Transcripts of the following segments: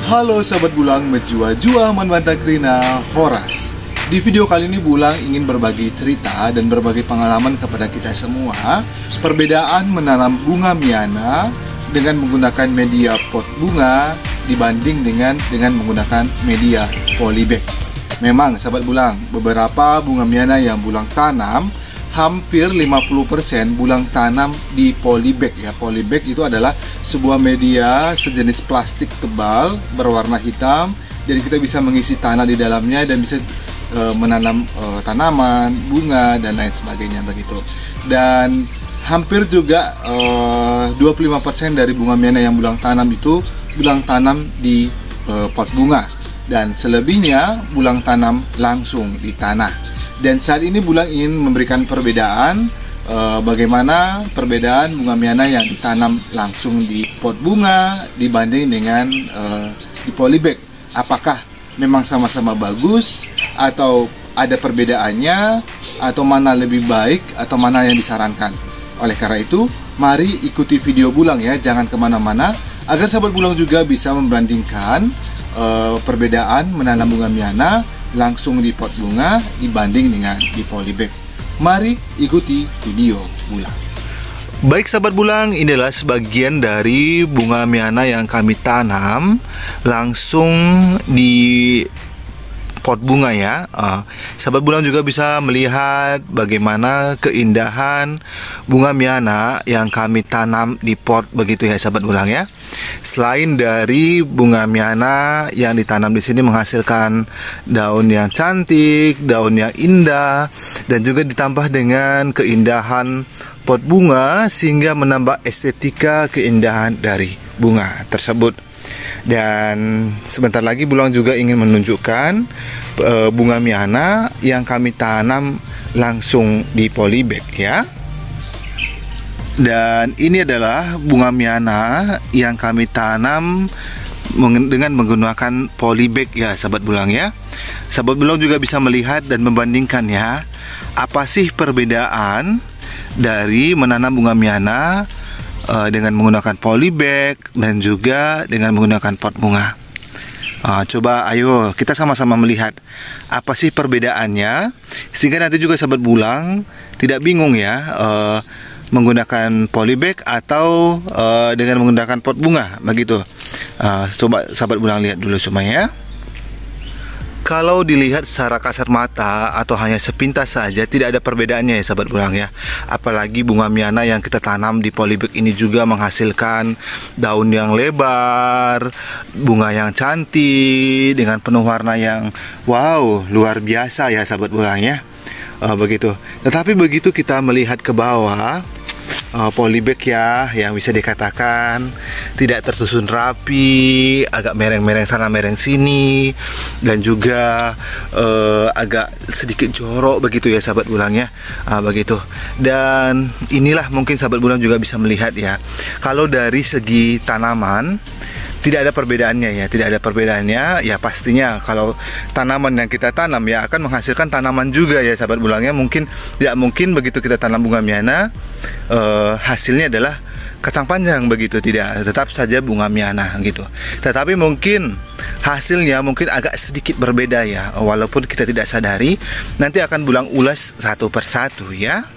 Halo sahabat Bulang, menjua-jua manwantakrina Horas. Di video kali ini Bulang ingin berbagi cerita dan berbagi pengalaman kepada kita semua perbedaan menanam bunga Miana dengan menggunakan media pot bunga dibanding dengan menggunakan media polybag. Memang sahabat Bulang, beberapa bunga Miana yang Bulang tanam hampir 50% Bulang tanam di polybag ya. Polybag itu adalah sebuah media sejenis plastik tebal berwarna hitam. Jadi kita bisa mengisi tanah di dalamnya dan bisa menanam tanaman, bunga dan lain sebagainya begitu. Dan hampir juga 25% dari bunga Miana yang Bulang tanam itu Bulang tanam di pot bunga, dan selebihnya Bulang tanam langsung di tanah. Dan saat ini Bulang ingin memberikan perbedaan bagaimana perbedaan bunga Miana yang ditanam langsung di pot bunga dibanding dengan di polybag. Apakah memang sama-sama bagus atau ada perbedaannya, atau mana lebih baik atau mana yang disarankan. Oleh karena itu, mari ikuti video Bulang ya, jangan kemana-mana agar sahabat Bulang juga bisa membandingkan perbedaan menanam bunga Miana langsung di pot bunga dibanding dengan di polybag. Mari ikuti video Bulang. Baik sahabat Bulang, inilah sebagian dari bunga Miana yang kami tanam langsung di pot bunga ya. Sahabat Bulang juga bisa melihat bagaimana keindahan bunga Miana yang kami tanam di pot begitu ya sahabat Bulang ya. Selain dari bunga Miana yang ditanam di sini menghasilkan daun yang cantik, daun yang indah, dan juga ditambah dengan keindahan pot bunga sehingga menambah estetika keindahan dari bunga tersebut. Dan sebentar lagi Bulang juga ingin menunjukkan bunga Miana yang kami tanam langsung di polybag ya. Dan ini adalah bunga Miana yang kami tanam dengan menggunakan polybag ya sahabat Bulang ya. Sahabat Bulang juga bisa melihat dan membandingkan ya, apa sih perbedaan dari menanam bunga Miana dengan menggunakan polybag dan juga dengan menggunakan pot bunga. Coba ayo kita sama-sama melihat apa sih perbedaannya, sehingga nanti juga sahabat Bulang tidak bingung ya menggunakan polybag atau dengan menggunakan pot bunga begitu. Coba sahabat Bulang lihat dulu semuanya. Kalau dilihat secara kasat mata atau hanya sepintas saja tidak ada perbedaannya ya sahabat Bulang ya. Apalagi bunga Miana yang kita tanam di polybag ini juga menghasilkan daun yang lebar, bunga yang cantik dengan penuh warna yang wow, luar biasa ya sahabat Bulang ya. Begitu. Tetapi begitu kita melihat ke bawah, polybag ya yang bisa dikatakan tidak tersusun rapi, agak mereng-mereng sana mereng sini, dan juga agak sedikit jorok begitu ya sahabat Bulang ya. Begitu. Dan inilah mungkin sahabat Bulang juga bisa melihat ya, kalau dari segi tanaman tidak ada perbedaannya ya, tidak ada perbedaannya ya. Pastinya kalau tanaman yang kita tanam ya akan menghasilkan tanaman juga ya sahabat Bulang ya. Mungkin tidak mungkin begitu kita tanam bunga Miana hasilnya adalah kacang panjang begitu, tidak, tetap saja bunga Miana gitu. Tetapi mungkin hasilnya mungkin agak sedikit berbeda ya, walaupun kita tidak sadari. Nanti akan Bulang ulas satu persatu ya.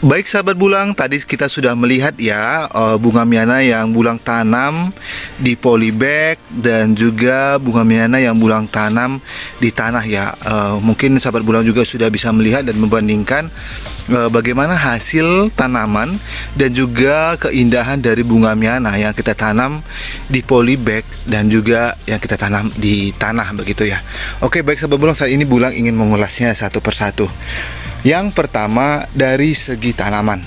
Baik sahabat Bulang, tadi kita sudah melihat ya bunga Miana yang Bulang tanam di polybag dan juga bunga Miana yang Bulang tanam di tanah ya. Mungkin sahabat Bulang juga sudah bisa melihat dan membandingkan bagaimana hasil tanaman dan juga keindahan dari bunga Miana yang kita tanam di polybag dan juga yang kita tanam di tanah begitu ya. Oke baik sahabat Bulang, saat ini Bulang ingin mengulasnya satu persatu. Yang pertama dari segi tanaman.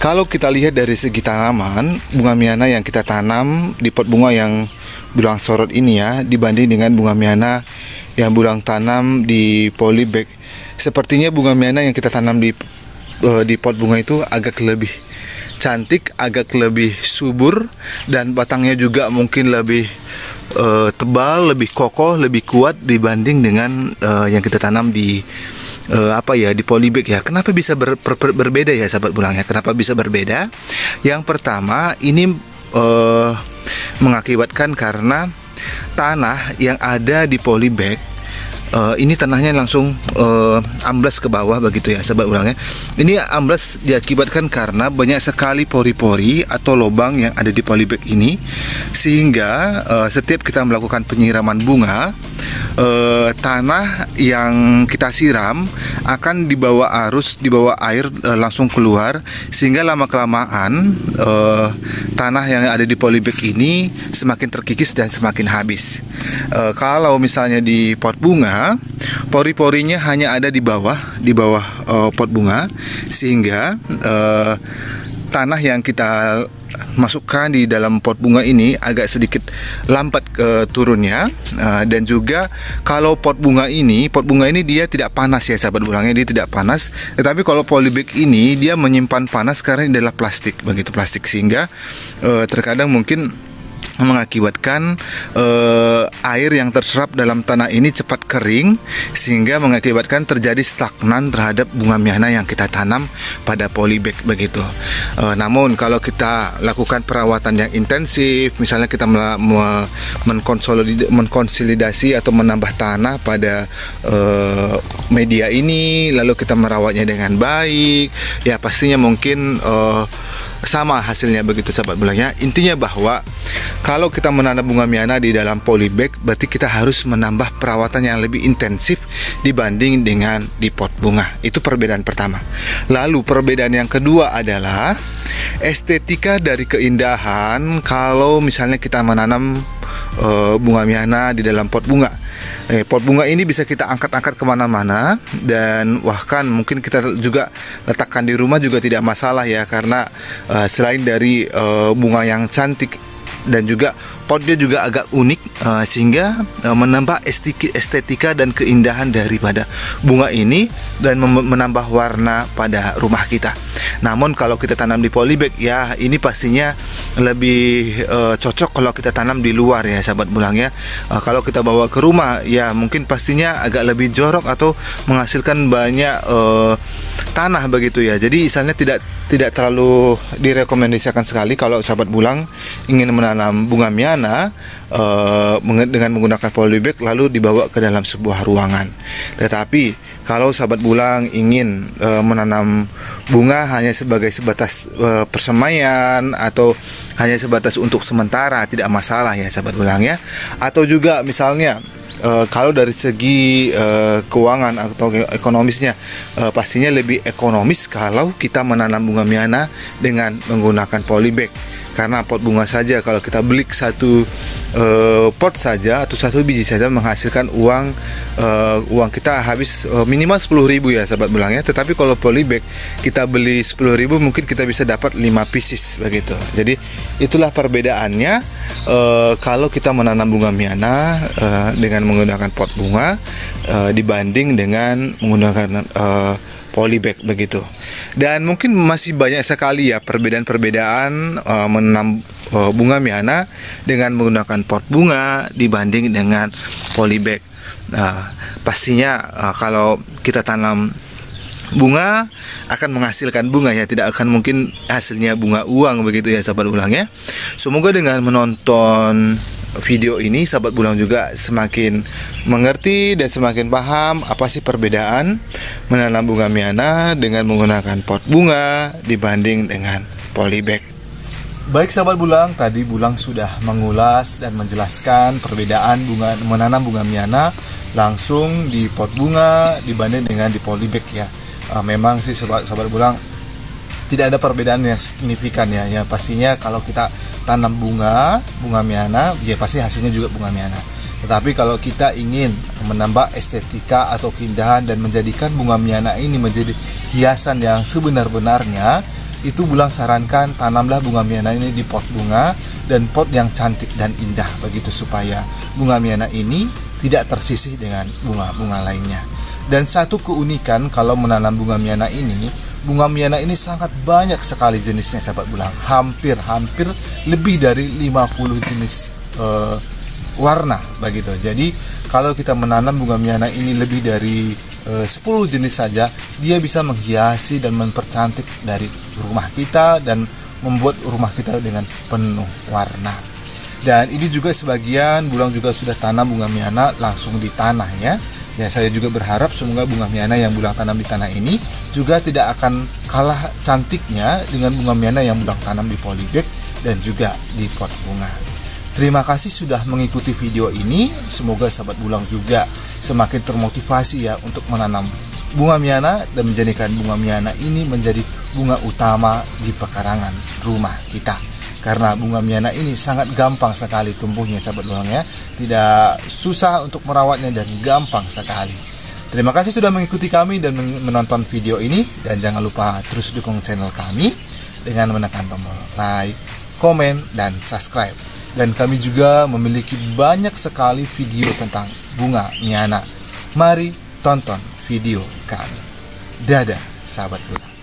Kalau kita lihat dari segi tanaman, bunga Miana yang kita tanam di pot bunga yang Bulang sorot ini ya, dibanding dengan bunga Miana yang Bulang tanam di polybag, sepertinya bunga Miana yang kita tanam di pot bunga itu agak lebih cantik, agak lebih subur, dan batangnya juga mungkin lebih tebal, lebih kokoh, lebih kuat dibanding dengan yang kita tanam di di polybag ya. Kenapa bisa berbeda ya sahabat Bulang ya? Kenapa bisa berbeda? Yang pertama, ini mengakibatkan karena tanah yang ada di polybag ini tanahnya langsung amblas ke bawah begitu ya sahabat ulangnya. Ini amblas diakibatkan karena banyak sekali pori-pori atau lubang yang ada di polybag ini, sehingga setiap kita melakukan penyiraman bunga, tanah yang kita siram akan dibawa arus, dibawa air langsung keluar, sehingga lama-kelamaan tanah yang ada di polybag ini semakin terkikis dan semakin habis. Kalau misalnya di pot bunga, pori-porinya hanya ada di bawah pot bunga, sehingga tanah yang kita masukkan di dalam pot bunga ini agak sedikit lambat turunnya. Dan juga kalau pot bunga ini dia tidak panas ya sahabat ulangnya, dia tidak panas. Tetapi kalau polybag ini dia menyimpan panas karena ini adalah plastik, begitu plastik, sehingga terkadang mungkin mengakibatkan air yang terserap dalam tanah ini cepat kering, sehingga mengakibatkan terjadi stagnan terhadap bunga miyana yang kita tanam pada polybag begitu. Namun kalau kita lakukan perawatan yang intensif, misalnya kita mengkonsolidasi atau menambah tanah pada media ini, lalu kita merawatnya dengan baik, ya pastinya mungkin sama hasilnya begitu sahabat bulangnya. Intinya bahwa kalau kita menanam bunga miyana di dalam polybag, berarti kita harus menambah perawatan yang lebih intensif dibanding dengan di pot bunga. Itu perbedaan pertama. Lalu perbedaan yang kedua adalah estetika dari keindahan kalau misalnya kita menanam bunga miyana di dalam pot bunga. Pot bunga ini bisa kita angkat-angkat kemana-mana, dan bahkan mungkin kita juga letakkan di rumah juga tidak masalah ya, karena selain dari bunga yang cantik dan juga potnya juga agak unik, sehingga menambah estetika dan keindahan daripada bunga ini dan menambah warna pada rumah kita. Namun kalau kita tanam di polybag, ya ini pastinya lebih cocok kalau kita tanam di luar ya sahabat bulangnya. Kalau kita bawa ke rumah, ya mungkin pastinya agak lebih jorok atau menghasilkan banyak tanah begitu ya. Jadi misalnya tidak terlalu direkomendasikan sekali kalau sahabat bulang ingin menanam bunga miyana dengan menggunakan polybag lalu dibawa ke dalam sebuah ruangan. Tetapi kalau sahabat bulang ingin menanam bunga hanya sebatas persemaian atau hanya sebatas untuk sementara, tidak masalah ya sahabat bulang ya. Atau juga misalnya kalau dari segi keuangan atau ekonomisnya, pastinya lebih ekonomis kalau kita menanam bunga miyana dengan menggunakan polybag. Karena pot bunga saja kalau kita beli satu pot saja atau satu biji saja menghasilkan uang kita habis minimal 10.000 ya sahabat bulangnya. Tetapi kalau polybag kita beli 10.000 mungkin kita bisa dapat 5 pieces begitu. Jadi itulah perbedaannya kalau kita menanam bunga miyana dengan menggunakan pot bunga dibanding dengan menggunakan polybag begitu. Dan mungkin masih banyak sekali ya perbedaan-perbedaan menanam bunga miyana dengan menggunakan pot bunga dibanding dengan polybag. Pastinya kalau kita tanam bunga akan menghasilkan bunga ya, tidak akan mungkin hasilnya bunga uang begitu ya sahabat bulang ya. Semoga dengan menonton video ini sahabat bulang juga semakin mengerti dan semakin paham apa sih perbedaan menanam bunga miyana dengan menggunakan pot bunga dibanding dengan polybag. Baik sahabat bulang, tadi bulang sudah mengulas dan menjelaskan perbedaan menanam bunga miyana langsung di pot bunga dibanding dengan di polybag ya. Memang sih sahabat bulang tidak ada perbedaan yang signifikan ya. Ya pastinya kalau kita tanam bunga miyana, ya pasti hasilnya juga bunga miyana. Tetapi kalau kita ingin menambah estetika atau keindahan dan menjadikan bunga miyana ini menjadi hiasan yang sebenar-benarnya, itu bulang sarankan tanamlah bunga miyana ini di pot bunga dan pot yang cantik dan indah begitu, supaya bunga miyana ini tidak tersisih dengan bunga-bunga lainnya. Dan satu keunikan kalau menanam bunga miyana ini sangat banyak sekali jenisnya sahabat bulang. Hampir lebih dari 50 jenis warna begitu. Jadi kalau kita menanam bunga miyana ini lebih dari 10 jenis saja, dia bisa menghiasi dan mempercantik dari rumah kita dan membuat rumah kita dengan penuh warna. Dan ini juga sebagian Bulang juga sudah tanam bunga miana langsung di tanah ya. Ya, saya juga berharap semoga bunga miana yang Bulang tanam di tanah ini juga tidak akan kalah cantiknya dengan bunga miana yang Bulang tanam di polybag dan juga di pot bunga. Terima kasih sudah mengikuti video ini. Semoga sahabat Bulang juga semakin termotivasi ya untuk menanam bunga miana dan menjadikan bunga miana ini menjadi bunga utama di pekarangan rumah kita. Karena bunga miana ini sangat gampang sekali tumbuhnya sahabat Bulang ya. Tidak susah untuk merawatnya dan gampang sekali. Terima kasih sudah mengikuti kami dan menonton video ini. Dan jangan lupa terus dukung channel kami dengan menekan tombol like, komen, dan subscribe. Dan kami juga memiliki banyak sekali video tentang bunga miana. Mari tonton video kami. Dadah sahabat Bulang.